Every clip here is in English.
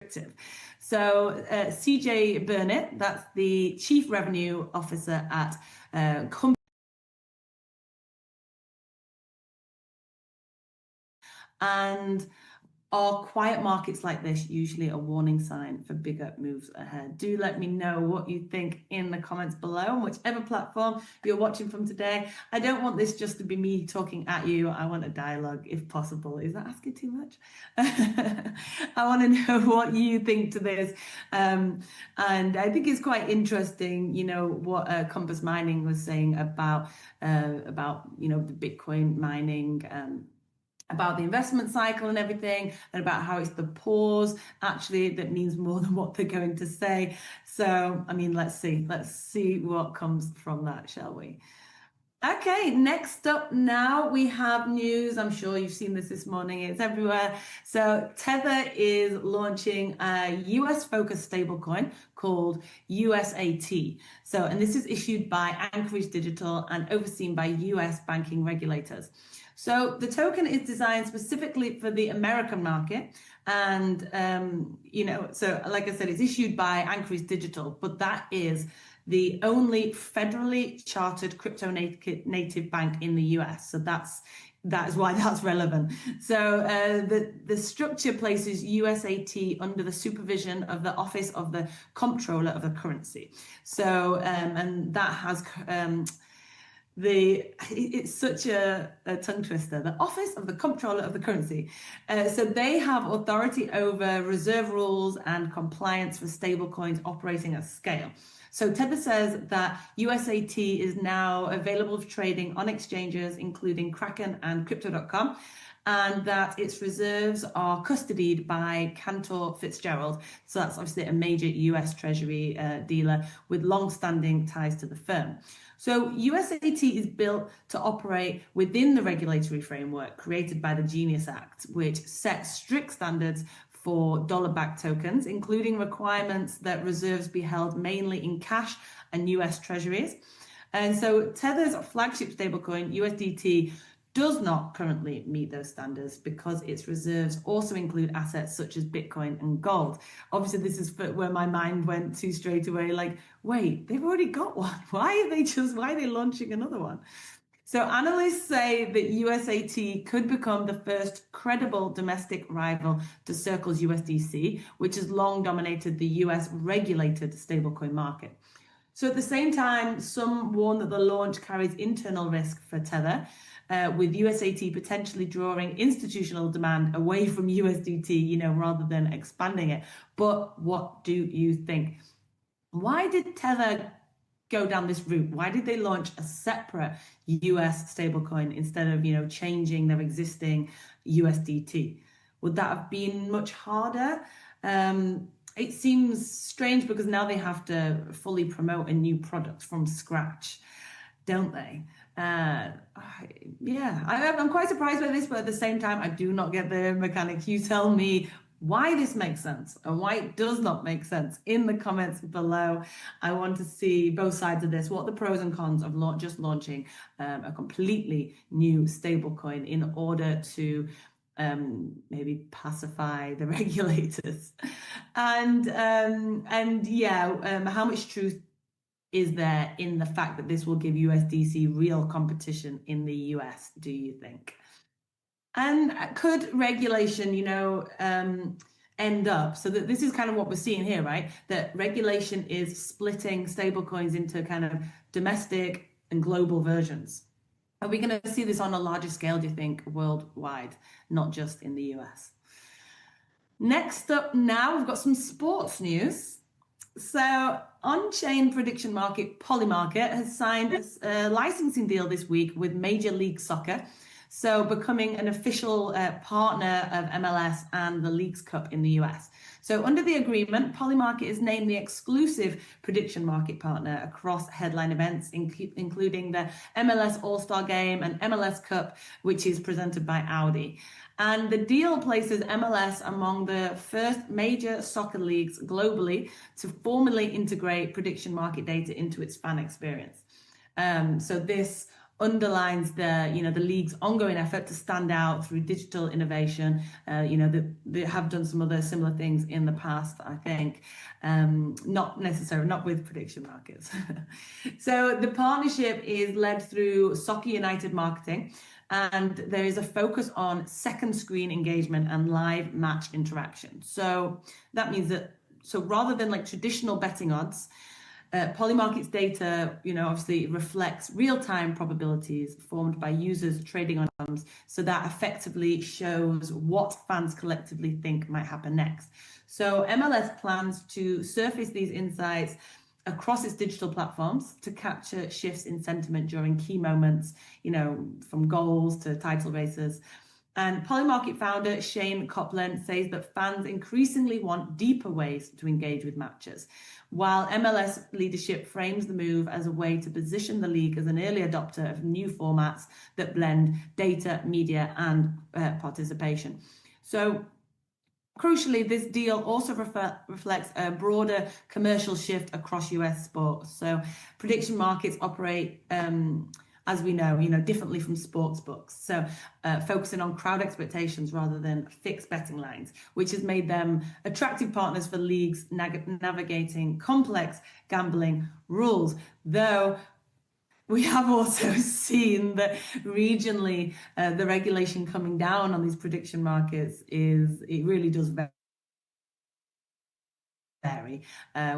So CJ Burnett, that's the Chief Revenue Officer at and are quiet markets like this usually a warning sign for bigger moves ahead? Do let me know what you think in the comments below on whichever platform you're watching from today. I don't want this just to be me talking at you. I want a dialogue if possible. Is that asking too much? I want to know what you think to this. And I think it's quite interesting, you know, what Compass Mining was saying about you know, the Bitcoin mining, about the investment cycle and everything, and about how it's the pause actually that means more than what they're going to say. So, I mean, let's see what comes from that, shall we? Okay, next up now we have news. I'm sure you've seen this morning. It's everywhere. So Tether is launching a US-focused stablecoin called USAT. So, and this is issued by Anchorage Digital and overseen by US banking regulators. So the token is designed specifically for the American market. And, you know, so like I said, it's issued by Anchorage Digital, but that is the only federally chartered crypto native bank in the US. So that is why that's relevant. So the structure places USAT under the supervision of the Office of the Comptroller of the Currency. So, and that has... it's such a tongue twister, the Office of the Comptroller of the Currency. So they have authority over reserve rules and compliance for stablecoins operating at scale. So Tether says that USAT is now available for trading on exchanges, including Kraken and Crypto.com, and that its reserves are custodied by Cantor Fitzgerald. So that's obviously a major US Treasury dealer with long-standing ties to the firm. So USAT is built to operate within the regulatory framework created by the Genius Act, which sets strict standards for dollar-backed tokens, including requirements that reserves be held mainly in cash and US Treasuries. And so Tether's flagship stablecoin, USDT, does not currently meet those standards because its reserves also include assets such as Bitcoin and gold. Obviously, this is where my mind went to straight away, like, wait, they've already got one. Why are they launching another one? So analysts say that USAT could become the first credible domestic rival to Circle's USDC, which has long dominated the US regulated stablecoin market. So at the same time, some warn that the launch carries internal risk for Tether, with USAT potentially drawing institutional demand away from USDT, you know, rather than expanding it. But what do you think? Why did Tether go down this route? Why did they launch a separate US stablecoin instead of, you know, changing their existing USDT? Would that have been much harder? It seems strange because now they have to fully promote a new product from scratch, don't they? Yeah, I'm quite surprised by this, but at the same time, I do not get the mechanics. You tell me why this makes sense and why it does not make sense in the comments below. I want to see both sides of this, what the pros and cons of just launching a completely new stablecoin in order to maybe pacify the regulators. And yeah, how much truth is there in the fact that this will give USDC real competition in the US, do you think? And could regulation, you know, end up, so that this is kind of what we're seeing here, right? That regulation is splitting stablecoins into kind of domestic and global versions. Are we going to see this on a larger scale, do you think, worldwide, not just in the US? Next up now, we've got some sports news. So on-chain prediction market Polymarket has signed a licensing deal this week with Major League Soccer, so becoming an official partner of MLS and the Leagues Cup in the US. So under the agreement, Polymarket is named the exclusive prediction market partner across headline events, including the MLS All-Star Game and MLS Cup, which is presented by Audi. And the deal places MLS among the first major soccer leagues globally to formally integrate prediction market data into its fan experience. So this underlines the league's ongoing effort to stand out through digital innovation. They have done some other similar things in the past, I think, not necessarily, not with prediction markets. So the partnership is led through Soccer United marketing, and there is a focus on second screen engagement and live match interaction. So that means that, so rather than like traditional betting odds, Polymarket's data, obviously reflects real-time probabilities formed by users trading on outcomes, so that effectively shows what fans collectively think might happen next. So MLS plans to surface these insights across its digital platforms to capture shifts in sentiment during key moments, from goals to title races. And Polymarket founder Shane Copland says that fans increasingly want deeper ways to engage with matches, while MLS leadership frames the move as a way to position the league as an early adopter of new formats that blend data, media, and participation. So crucially, this deal also reflects a broader commercial shift across US sports. So prediction markets operate, as we know, differently from sports books. So focusing on crowd expectations rather than fixed betting lines, which has made them attractive partners for leagues navigating complex gambling rules. Though we have also seen that regionally, the regulation coming down on these prediction markets it really does vary.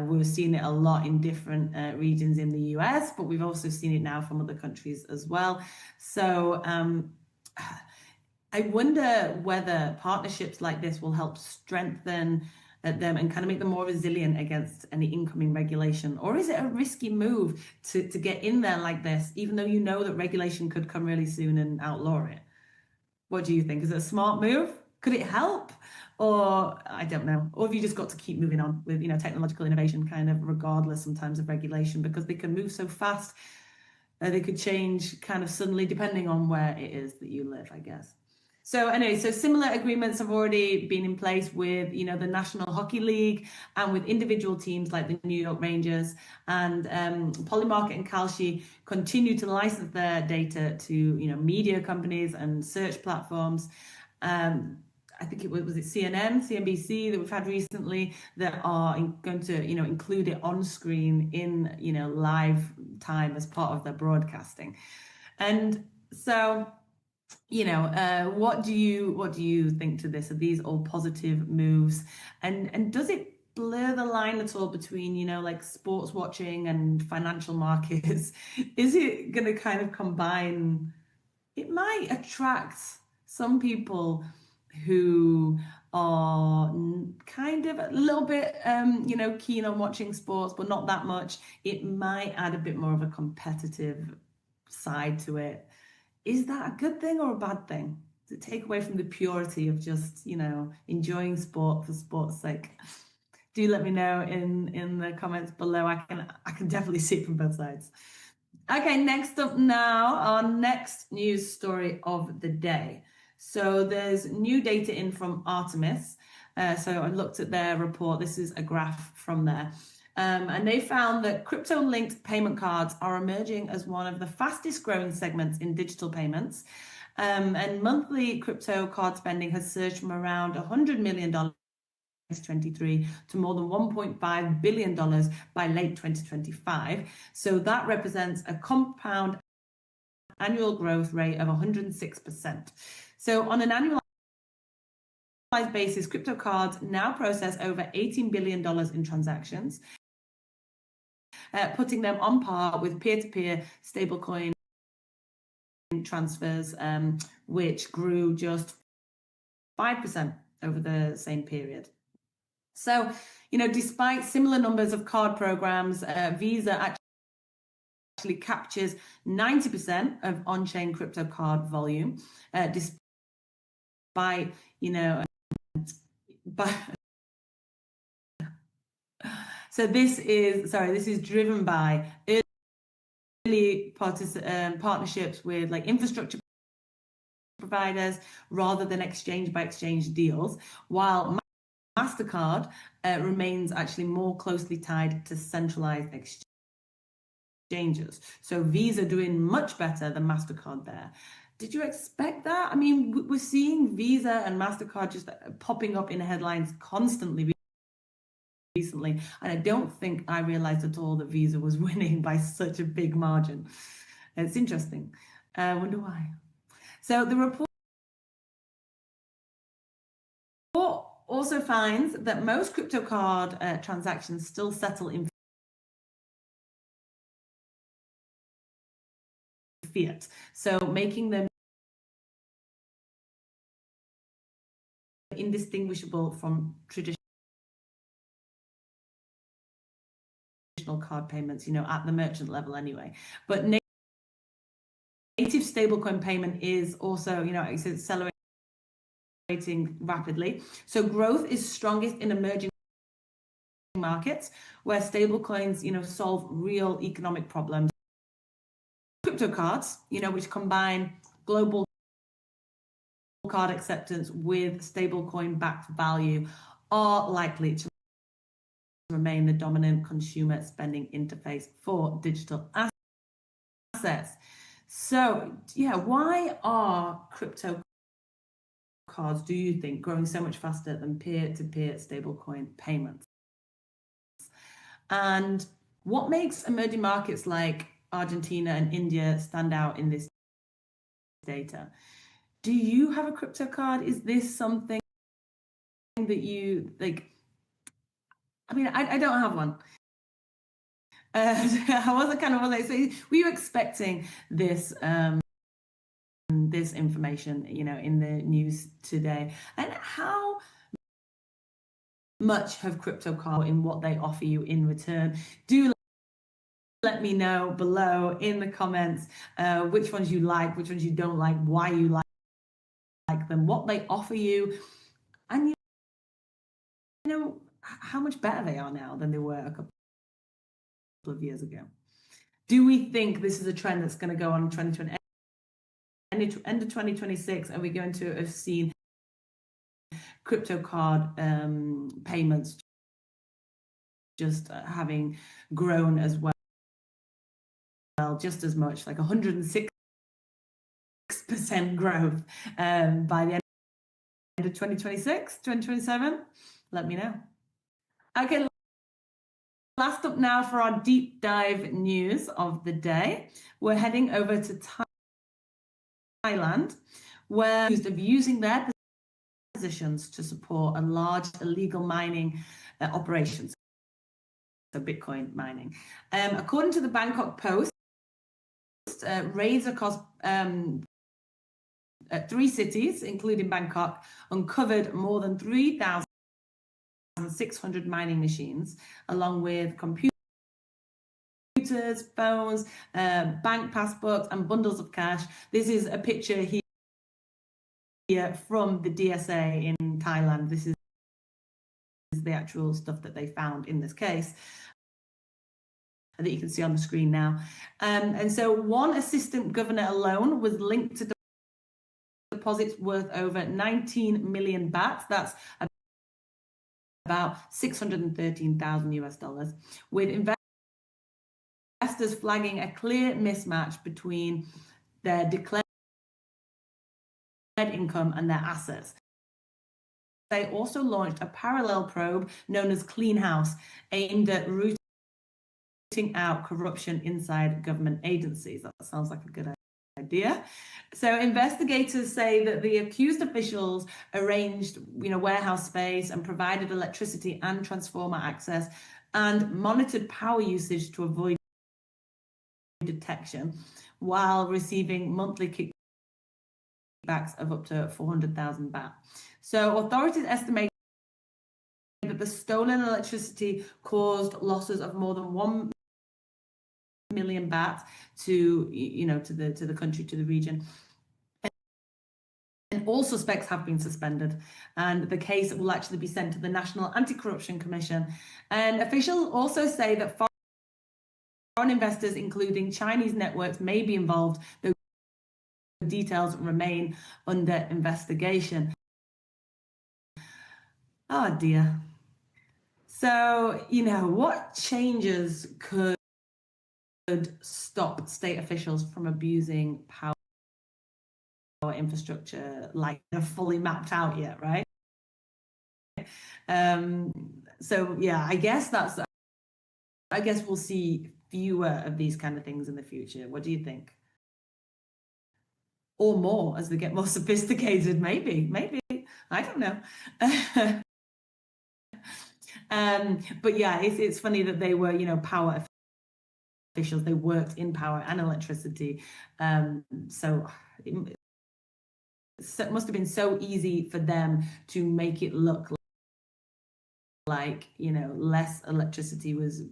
We've seen it a lot in different regions in the US, but we've also seen it now from other countries as well. So I wonder whether partnerships like this will help strengthen them and kind of make them more resilient against any incoming regulation, or is it a risky move to get in there like this, even though you know that regulation could come really soon and outlaw it? What do you think? Is it a smart move? Could it help? Or I don't know. Or have you just got to keep moving on with, technological innovation kind of regardless sometimes of regulation, because they can move so fast. They could change kind of suddenly depending on where it is that you live, I guess. So anyway, so similar agreements have already been in place with, the National Hockey League and with individual teams like the New York Rangers, and Polymarket and Kalshi continue to license their data to, media companies and search platforms. I think it was CNN, CNBC that we've had recently that are going to, include it on screen in, live time as part of their broadcasting. And so, what do you think to this? Are these all positive moves? And does it blur the line at all between, like sports watching and financial markets? Is it going to kind of combine? It might attract some people who are kind of a little bit, keen on watching sports, but not that much. It might add a bit more of a competitive side to it. Is that a good thing or a bad thing? Does it take away from the purity of just, enjoying sport for sport's sake? Do let me know in the comments below. I can definitely see it from both sides. Okay, next up now, our next news story of the day. So there's new data in from Artemis. So I looked at their report. This is a graph from there. And they found that crypto-linked payment cards are emerging as one of the fastest growing segments in digital payments. And monthly crypto card spending has surged from around $100 million 2023 to more than $1.5 billion by late 2025. So that represents a compound annual growth rate of 106%. So on an annualized basis, crypto cards now process over $18 billion in transactions, putting them on par with peer-to-peer stablecoin transfers, which grew just 5% over the same period. So, despite similar numbers of card programs, Visa actually captures 90% of on-chain crypto card volume, despite, so this is driven by early partnerships with like infrastructure providers rather than exchange by exchange deals, while MasterCard remains actually more closely tied to centralized exchange. exchanges. So Visa doing much better than MasterCard there. Did you expect that? I mean, we're seeing Visa and MasterCard just popping up in headlines constantly recently, and I don't think I realized at all that Visa was winning by such a big margin. It's interesting. I wonder why. So the report also finds that most crypto card transactions still settle in fiat, so making them indistinguishable from traditional card payments, at the merchant level anyway. But native stablecoin payment is also, it's accelerating rapidly. So growth is strongest in emerging markets where stablecoins, solve real economic problems. Crypto cards, which combine global card acceptance with stablecoin backed value, are likely to remain the dominant consumer spending interface for digital assets. So, why are crypto cards, do you think, growing so much faster than peer-to-peer stablecoin payments? And what makes emerging markets like Argentina and India stand out in this data? Do you have a crypto card? Is this something that you like? I mean, I don't have one. I wasn't kind of like, so were you expecting this this information, in the news today? And how much have crypto cards in what they offer you in return? Do let me know below in the comments which ones you like, which ones you don't like, why you like them, what they offer you, and how much better they are now than they were a couple of years ago. Do we think this is a trend that's going to go on in 2020? End of 2026, are we going to have seen crypto card payments just having grown as well, just as much, like 106% growth by the end of 2026, 2027? Let me know. Okay, last up now for our deep dive news of the day. We're heading over to Thailand, where accused of using their positions to support a large illegal mining operations, so Bitcoin mining. According to the Bangkok Post, raids across 3 cities, including Bangkok, uncovered more than 3,600 mining machines, along with computers, phones, bank passbooks, and bundles of cash. This is a picture here from the DSA in Thailand. This is the actual stuff that they found in this case that you can see on the screen now. And so one assistant governor alone was linked to deposits worth over 19 million baht. That's about 613,000 US dollars, with investors flagging a clear mismatch between their declared income and their assets. They also launched a parallel probe known as Clean House, aimed at rooting out corruption inside government agencies. That sounds like a good idea. So investigators say that the accused officials arranged, warehouse space and provided electricity and transformer access and monitored power usage to avoid detection, while receiving monthly kickbacks of up to 400,000 baht. So authorities estimate that the stolen electricity caused losses of more than 1 million baht to the country, to the region. And all suspects have been suspended, and the case will actually be sent to the National Anti-Corruption Commission. And officials also say that foreign investors, including Chinese networks, may be involved, though details remain under investigation. Oh dear. So, what changes could stop state officials from abusing power infrastructure like they're fully mapped out yet, right? So yeah, I guess we'll see fewer of these kind of things in the future. What do you think? Or more as they get more sophisticated, maybe. I don't know. But yeah, it's funny that they were, power officials. They worked in power and electricity. So it must have been so easy for them to make it look like, less electricity was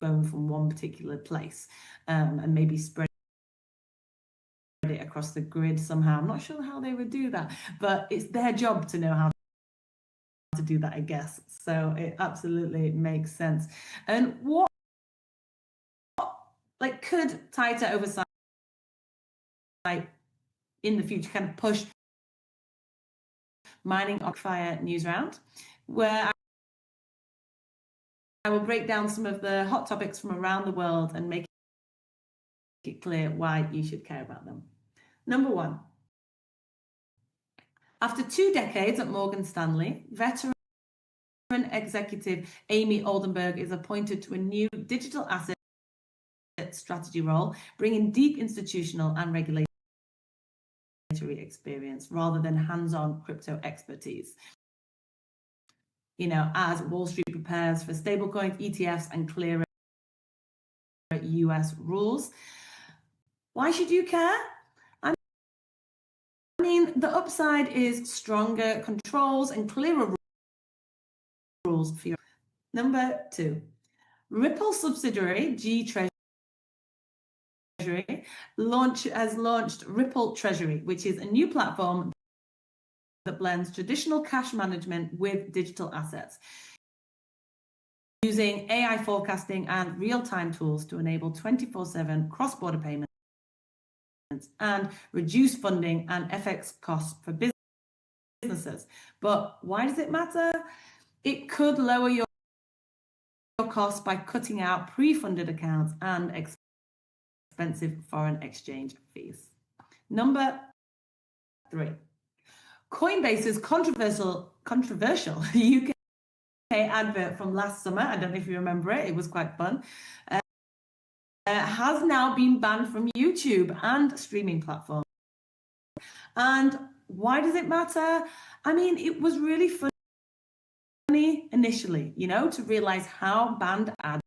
going from one particular place, and maybe spread it across the grid somehow. I'm not sure how they would do that, but it's their job to know how to do that, I guess. So it absolutely makes sense. And what could tighter oversight in the future kind of push mining Occupy news round, where I will break down some of the hot topics from around the world and make it clear why you should care about them. Number one, after 2 decades at Morgan Stanley, veteran executive Amy Oldenburg is appointed to a new digital asset strategy role, bringing deep institutional and regulatory experience rather than hands-on crypto expertise. As Wall Street prepares for stablecoins, ETFs, and clearer US rules. Why should you care? I mean, the upside is stronger controls and clearer rules for your. Number 2, Ripple subsidiary G Treasury has launched Ripple Treasury, which is a new platform that blends traditional cash management with digital assets, using AI forecasting and real-time tools to enable 24/7 cross-border payments and reduce funding and FX costs for businesses. But why does it matter? It could lower your costs by cutting out pre-funded accounts and expensive foreign exchange fees. Number 3, Coinbase's controversial UK advert from last summer, I don't know if you remember it was quite fun, has now been banned from YouTube and streaming platforms. And why does it matter? I mean, it was really funny initially, to realize how banned ads